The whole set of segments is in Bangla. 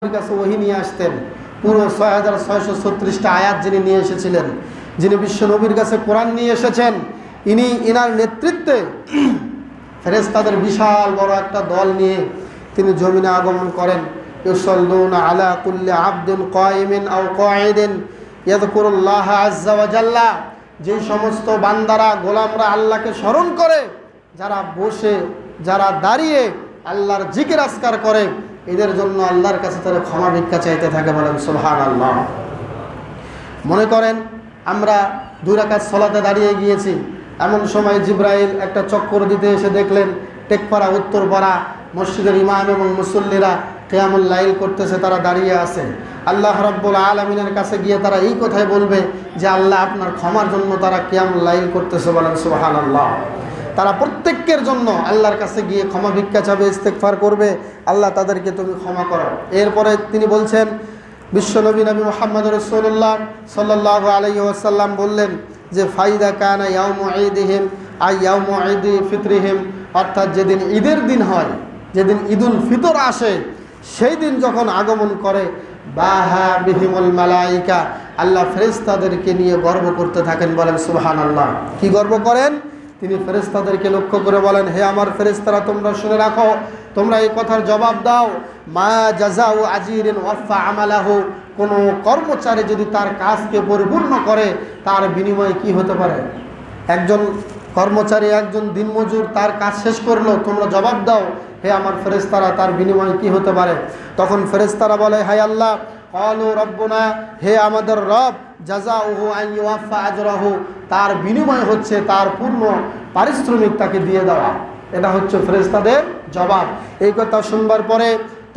কাছে ওহী নিয়ে আসতেন। পুরো ৬৬৩৬টা আয়াত যিনি নিয়ে এসেছিলেন, যিনি বিশ্ব নবীর কাছে কোরআন নিয়ে এসেছেন, ইনার নেতৃত্বে ফেরেশতাদের বিশাল বড় একটা দল নিয়ে তিনি জমিনে আগমন করেন। ইউসাল্লুনা আলা কুল্লি আবদিন কায়িমিন আও কাঈদিন ইয়াযকুরুল্লাহ আযজা ওয়া জাল্লা। যেই সমস্ত বান্দারা গোলামরা আল্লাহকে স্মরণ করে, যারা বসে যারা দাঁড়িয়ে আল্লাহর জিকির আজকার করে, এদের জন্য আল্লাহর কাছে তারা ক্ষমা ভিক্ষা চাইতে থাকে। বলেন সুবহানাল্লাহ। মনে করেন আমরা 2 রাকাত সালাতে দাঁড়িয়ে গিয়েছি, এমন সময় জিবরাইল একটা চক্কর দিতে এসে দেখলেন টেকপাড়া উত্তরপাড়া মসজিদের ইমাম এবং মুসল্লিরা কিয়ামুল লাইল করতেছে, তারা দাঁড়িয়ে আছে। আল্লাহ রাব্বুল আলামিনের কাছে গিয়ে তারা এই কথাই বলবে যে আল্লাহ আপনার ক্ষমার জন্য তারা কিয়ামুল লাইল করতেছে। বলেন সুবহানাল্লাহ। তারা প্রত্যেকের জন্য আল্লাহর কাছে গিয়ে ক্ষমা ভিক্ষা চাবে, ইস্তেগফার করবে, আল্লাহ তাদেরকে তুমি ক্ষমা করো। এরপরে তিনি বলছেন, বিশ্বনবী নবী মুহাম্মদ রাসূলুল্লাহ সাল্লাল্লাহু আলাইহি ওয়াসাল্লাম বললেন যে ফাইদা কানা ইয়াউমু ঈদিহিম আই ইয়াউমু ঈদি ফিতরিহিম, অর্থাৎ যেদিন ঈদের দিন হয়, যেদিন ঈদুল ফিতর আসে, সেই দিন যখন আগমন করে বাহা বিহিমুল মালাইকা, আল্লাহ ফেরেশতাদেরকে নিয়ে গর্ব করতে থাকেন। বলেন সুবহানাল্লাহ। কি গর্ব করেন? তিনি ফেরেশতাদেরকে লক্ষ্য করে বলেন, হে আমার ফেরেশতারা, তোমরা শুনে রাখো, তোমরা এই কথার জবাব দাও, মা জাযাউ আজিরিন ওয়াফা আমালাহু, কোনো কর্মচারী যদি তার কাজকে পরিপূর্ণ করে তার বিনিময়ে কি হতে পারে? একজন কর্মচারী, একজন দিনমজুর তার কাজ শেষ করলো, তোমরা জবাব দাও হে আমার ফেরেশতারা, তার বিনিময়ে কি হতে পারে? তখন ফেরেশতারা বলে, হায় আল্লাহ, ক্বালু রব্বুনা, হে আমাদের রব, জাযাউহু আন ইউওয়াফা আজরাহু, তার বিনিময় হচ্ছে তার পূর্ণ পারিশ্রমিক তাকে দিয়ে দেওয়া। এটা হচ্ছে ফেরেশতাদের জবাব। এই কথা শুনবার পরে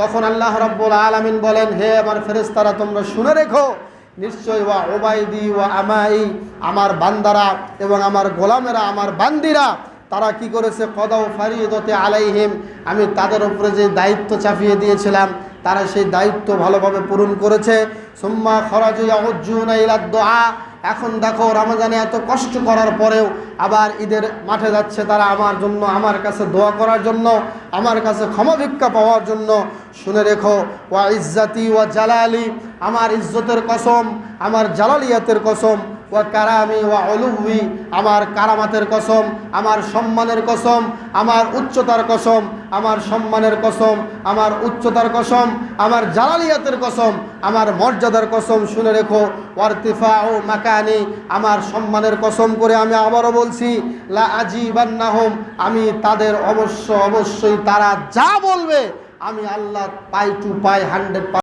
তখন আল্লাহ রাব্বুল আলামিন বলেন, হে আমার ফেরেশতারা, তোমরা শুনে রেখো, নিশ্চয় ওয়া উবাইদি ওয়া আমাই, আমার বান্দারা এবং আমার গোলামেরা, আমার বান্দিরা, তারা কি করেছে? কদাও ফারিদতে আলাইহিম, আমি তাদের উপরে যে দায়িত্ব চাপিয়ে দিয়েছিলাম তারা সেই দায়িত্ব ভালোভাবে পূরণ করেছে। সুম্মা খরাজু ইয়াউজ্জুনা ইলা দুআ, এখন দেখো রমজানে এত কষ্ট করার পরেও আবার ঈদের মাঠে যাচ্ছে তারা আমার জন্য, আমার কাছে দোয়া করার জন্য, আমার কাছে ক্ষমা ভিক্ষা পাওয়ার জন্য। শুনে রেখো, ওয়া ইজ্জাতি ওয়া জালালি, আমার ইজ্জতের কসম, আমার জালালিয়াতের কসম, ওয়া কারামি ওয়া উলুহি, আমার কারামাতের কসম, আমার সম্মানের কসম, আমার উচ্চতার কসম, আমার সম্মানের কসম, আমার উচ্চতার কসম, আমার জালালিয়াতের কসম, আমার মর্যাদার কসম। শুনে রেখো, ওয়ারতিফাউ মাকানি, আমার সম্মানের কসম করে আমি আবারও বলছি, লা আজিবান্নাহুম, আমি তাদের অবশ্যই তারা যা বলবে আমি আল্লাহ পাই টু পাই 100